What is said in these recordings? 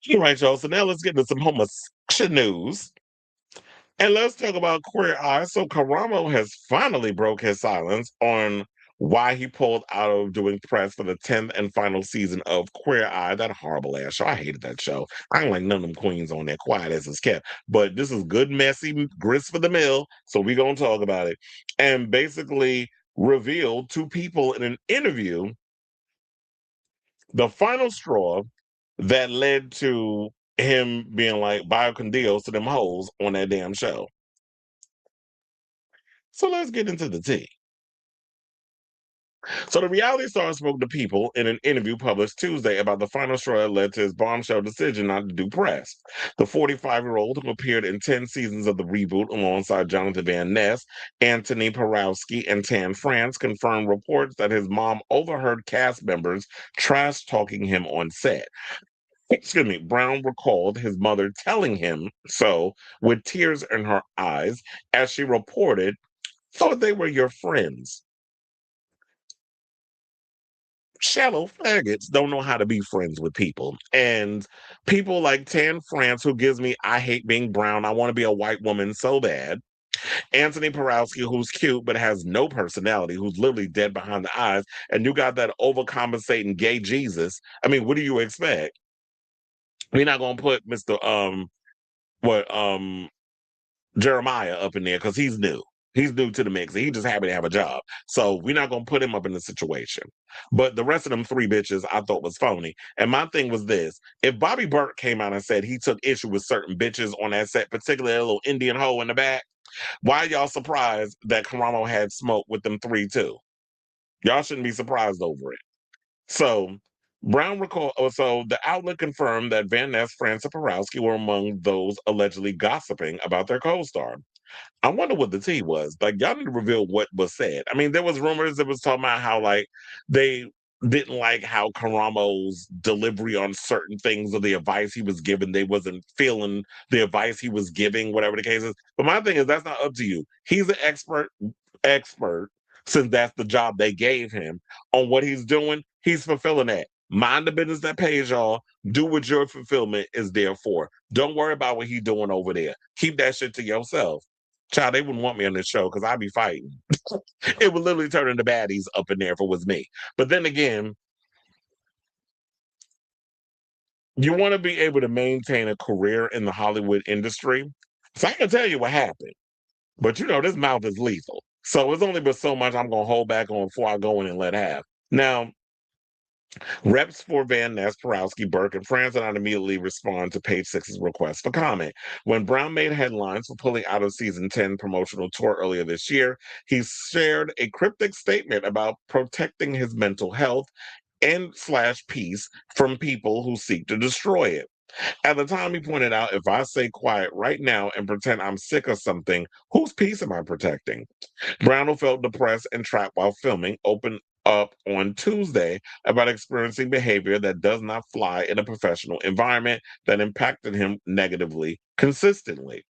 All right, y'all. So now let's get into some homosexual news. And let's talk about Queer Eye. So Karamo has finally broke his silence on why he pulled out of doing press for the 10th and final season of Queer Eye, that horrible ass show. I hated that show. I don't like none of them queens on there, quiet as it's kept. But this is good, messy grist for the mill. So we're going to talk about it. And basically revealed to people in an interview the final straw that led to him being like biocondios to them hoes on that damn show. So let's get into the tea. So the reality star spoke to people in an interview published Tuesday about the final straw that led to his bombshell decision not to do press. The 45-year-old, who appeared in 10 seasons of the reboot alongside Jonathan Van Ness, Anthony Porowski, and Tan France, confirmed reports that his mom overheard cast members trash talking him on set. Excuse me, Brown recalled his mother telling him so with tears in her eyes as she reported, thought they were your friends. Shallow faggots don't know how to be friends with people. And people like Tan France, who gives me, I hate being brown. I want to be a white woman so bad. Anthony Porowski, who's cute but has no personality, who's literally dead behind the eyes. And you got that overcompensating gay Jesus. I mean, what do you expect? We're not gonna put Mr. What Jeremiah up in there because he's new. He's new to the mix. He just happy to have a job. So we're not gonna put him up in the situation. But the rest of them three bitches I thought was phony. And my thing was this: if Bobby Burke came out and said he took issue with certain bitches on that set, particularly a little Indian hoe in the back, why y'all surprised that Karamo had smoke with them three too? Y'all shouldn't be surprised over it. So so the outlet confirmed that Van Ness, France, and Porowski were among those allegedly gossiping about their co-star. I wonder what the tea was. Like, y'all need to reveal what was said. I mean, there was rumors that was talking about how like they didn't like how Karamo's delivery on certain things or the advice he was given. They wasn't feeling the advice he was giving, whatever the case is. But my thing is that's not up to you. He's an expert, since that's the job they gave him on what he's doing. He's fulfilling that. Mind the business that pays y'all. Do what your fulfillment is there for. Don't worry about what he's doing over there. Keep that shit to yourself. Child, they wouldn't want me on this show because I'd be fighting. It would literally turn into baddies up in there if it was me. But then again, you want to be able to maintain a career in the Hollywood industry. So I can tell you what happened. But you know, this mouth is lethal. So it's only but so much I'm going to hold back on before I go in and let have. Now, reps for Van Ness, Porowski, Burke, and France did not immediately respond to Page Six's request for comment. When Brown made headlines for pulling out of season 10 promotional tour earlier this year, he shared a cryptic statement about protecting his mental health and slash peace from people who seek to destroy it. At the time, he pointed out, if I stay quiet right now and pretend I'm sick of something, whose peace am I protecting? Brown, who felt depressed and trapped while filming, opened up on Tuesday about experiencing behavior that does not fly in a professional environment that impacted him negatively consistently.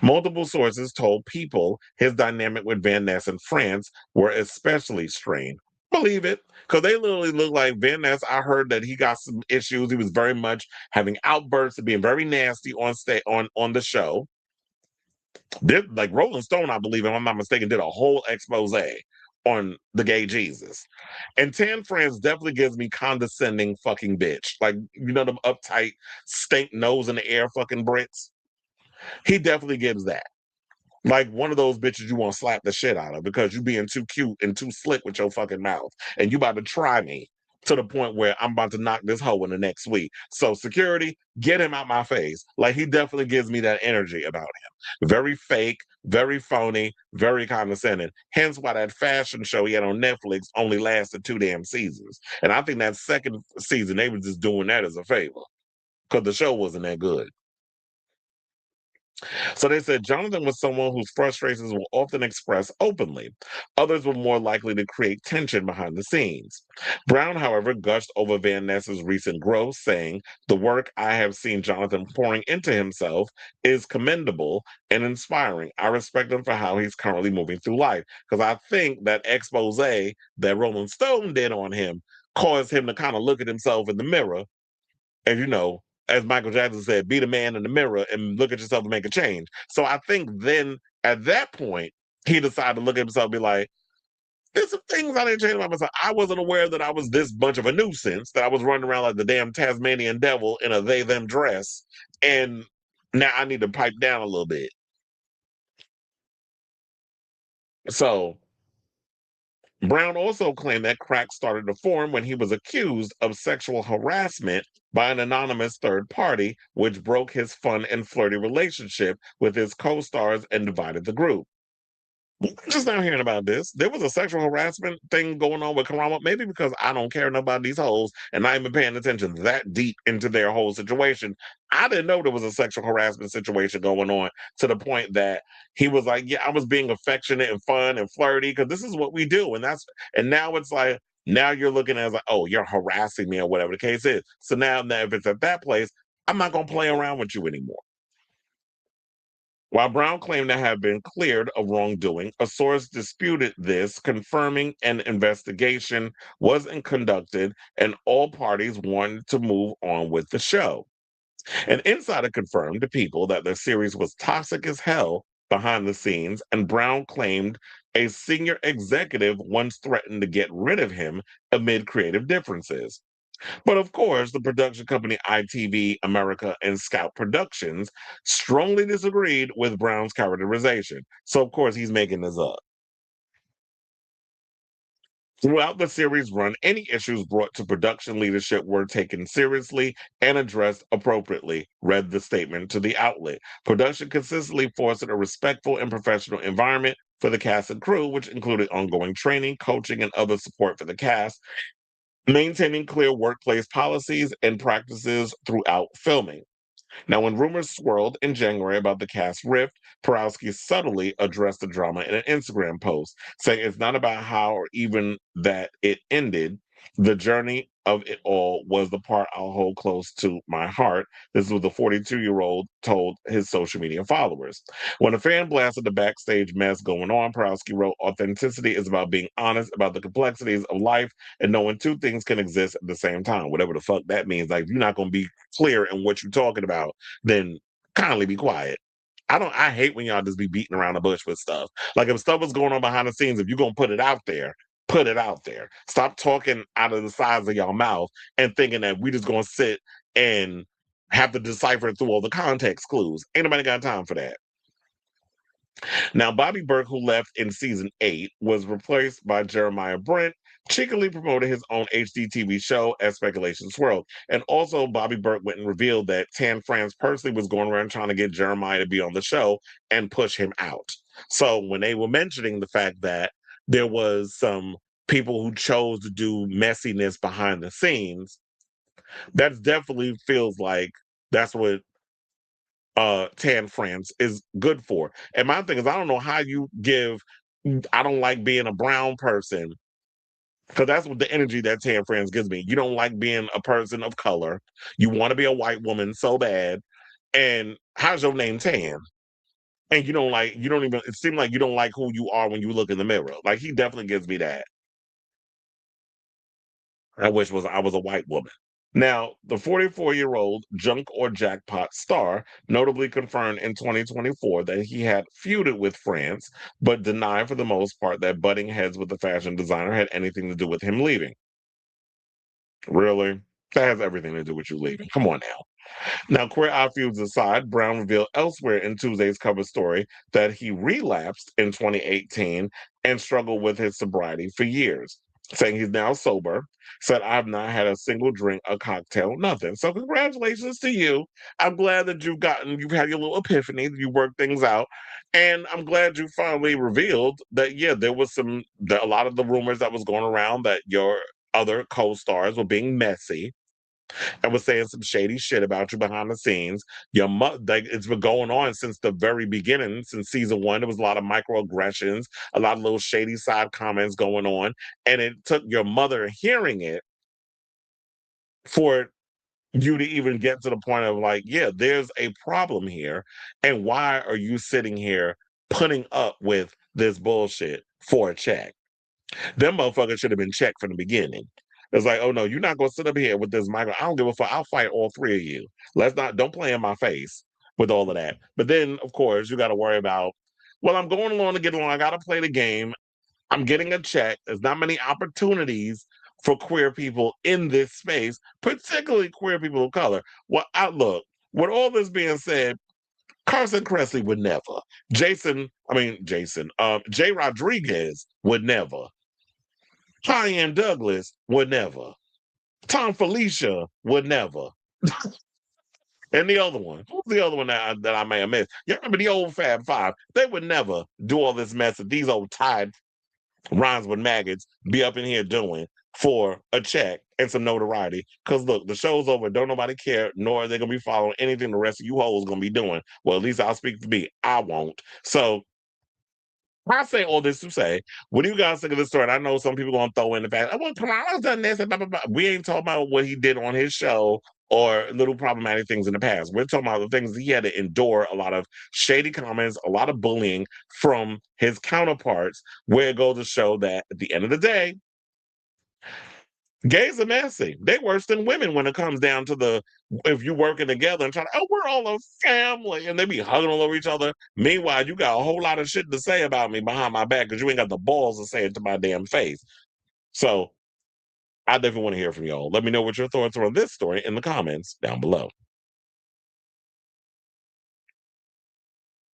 Multiple sources told People his dynamic with Van Ness and France were especially strained. Believe it, because they literally look like Van Ness. I heard that he got some issues. He was very much having outbursts and being very nasty on the show. Like Rolling Stone, I believe, if I'm not mistaken, did a whole expose on the gay Jesus. And Tan France definitely gives me condescending fucking bitch. Like, you know, them uptight, stink nose in the air fucking Brits. He definitely gives that. Like one of those bitches you want to slap the shit out of because you being too cute and too slick with your fucking mouth. And you about to try me to the point where I'm about to knock this hoe in the next week. So security, get him out my face. Like he definitely gives me that energy about him. Very fake, very phony, very condescending. Hence why that fashion show he had on Netflix only lasted 2 damn seasons. And I think that second season they were just doing that as a favor because the show wasn't that good. So they said Jonathan was someone whose frustrations were often expressed openly. Others were more likely to create tension behind the scenes. Brown, however, gushed over Van Ness's recent growth, saying, "The work I have seen Jonathan pouring into himself is commendable and inspiring. I respect him for how he's currently moving through life." Because I think that expose that Rolling Stone did on him caused him to kind of look at himself in the mirror and, you know, as Michael Jackson said, be the man in the mirror and look at yourself and make a change. So I think then at that point, he decided to look at himself and be like, there's some things I didn't change about myself. I wasn't aware that I was this much of a nuisance, that I was running around like the damn Tasmanian devil in a they them dress. And now I need to pipe down a little bit. So Brown also claimed that cracks started to form when he was accused of sexual harassment by an anonymous third party, which broke his fun and flirty relationship with his co stars and divided the group. Just now hearing about this. There was a sexual harassment thing going on with Karamo, maybe because I don't care about these hoes and not even paying attention that deep into their whole situation. I didn't know there was a sexual harassment situation going on to the point that he was like, yeah, I was being affectionate and fun and flirty because this is what we do. And now it's like, now you're looking at it like, oh, you're harassing me or whatever the case is. So now if it's at that place, I'm not going to play around with you anymore. While Brown claimed to have been cleared of wrongdoing, a source disputed this, confirming an investigation wasn't conducted and all parties wanted to move on with the show. An insider confirmed to People that the series was toxic as hell behind the scenes, and Brown claimed a senior executive once threatened to get rid of him amid creative differences. But of course, the production company ITV America and Scout Productions strongly disagreed with Brown's characterization. So, of course, he's making this up. Throughout the series run, any issues brought to production leadership were taken seriously and addressed appropriately, read the statement to the outlet. Production consistently fostered a respectful and professional environment for the cast and crew, which included ongoing training, coaching, and other support for the cast, maintaining clear workplace policies and practices throughout filming. Now, when rumors swirled in January about the cast rift, Porowski subtly addressed the drama in an Instagram post, saying it's not about how or even that it ended. The journey of it all was the part I'll hold close to my heart. This was the 42-year-old told his social media followers. When a fan blasted the backstage mess going on, Porowski wrote, authenticity is about being honest about the complexities of life and knowing two things can exist at the same time, whatever the fuck that means. Like, if you're not going to be clear in what you're talking about, then kindly be quiet. I hate when y'all just be beating around the bush with stuff. Like, if stuff is going on behind the scenes, if you're gonna put it out there, put it out there. Stop talking out of the sides of your mouth and thinking that we just gonna sit and have to decipher through all the context clues. Ain't nobody got time for that. Now, Bobby Burke, who left in season 8, was replaced by Jeremiah Brent, cheekily promoted his own HD TV show as speculation swirled. And also, Bobby Burke went and revealed that Tan France personally was going around trying to get Jeremiah to be on the show and push him out. So when they were mentioning the fact that there was some people who chose to do messiness behind the scenes, that definitely feels like that's what Tan France is good for. And my thing is, I don't know how you give. I don't like being a brown person because that's what the energy that Tan France gives me. You don't like being a person of color. You want to be a white woman so bad. And how's your name Tan? And you don't even. It seems like you don't like who you are when you look in the mirror. Like, he definitely gives me that. I was a white woman. Now, the 44-year-old junk or jackpot star notably confirmed in 2024 that he had feuded with France, but denied for the most part that butting heads with the fashion designer had anything to do with him leaving. Really? That has everything to do with you leaving. Come on now. Now, queer eye feuds aside, Brown revealed elsewhere in Tuesday's cover story that he relapsed in 2018 and struggled with his sobriety for years, saying he's now sober. Said, I've not had a single drink, a cocktail, nothing. So, congratulations to you. I'm glad that you've had your little epiphany, you worked things out. And I'm glad you finally revealed that, yeah, there was a lot of the rumors that was going around that your other co stars were being messy and was saying some shady shit about you behind the scenes. Like, it's been going on since the very beginning, since season 1. There was a lot of microaggressions, a lot of little shady side comments going on, and it took your mother hearing it for you to even get to the point of like, yeah, there's a problem here, and why are you sitting here putting up with this bullshit for a check? Them motherfuckers should have been checked from the beginning. It's like, oh no, you're not gonna sit up here with this micro. I don't give a fuck. I'll fight all three of you. Don't play in my face with all of that. But then, of course, you got to worry about, well, I'm going along to get along. I got to play the game. I'm getting a check. There's not many opportunities for queer people in this space, particularly queer people of color. Well, outlook. With all this being said, Carson Kressley would never. Jay Rodriguez would never. Cheyenne Douglas would never. Tom Felicia would never. And the other one, who's the other one that I may have missed? You remember the old Fab Five? They would never do all this mess that these old tied rhymes with maggots be up in here doing for a check and some notoriety. Because look, the show's over. Don't nobody care, nor are they gonna be following anything the rest of you hoes gonna be doing. Well, at least I'll speak for me. I won't. So I say all this to say, what do you guys think of this story? And I know some people gonna throw in the fact, oh, well, Kamala's done this and blah, blah, blah. We ain't talking about what he did on his show or little problematic things in the past. We're talking about the things he had to endure, a lot of shady comments, a lot of bullying from his counterparts, where it goes to show that at the end of the day, gays are messy. They worse than women when it comes down to if you working together and trying to, oh, we're all a family, and they be hugging all over each other. Meanwhile, you got a whole lot of shit to say about me behind my back because you ain't got the balls to say it to my damn face. So I definitely want to hear from y'all. Let me know what your thoughts are on this story in the comments down below.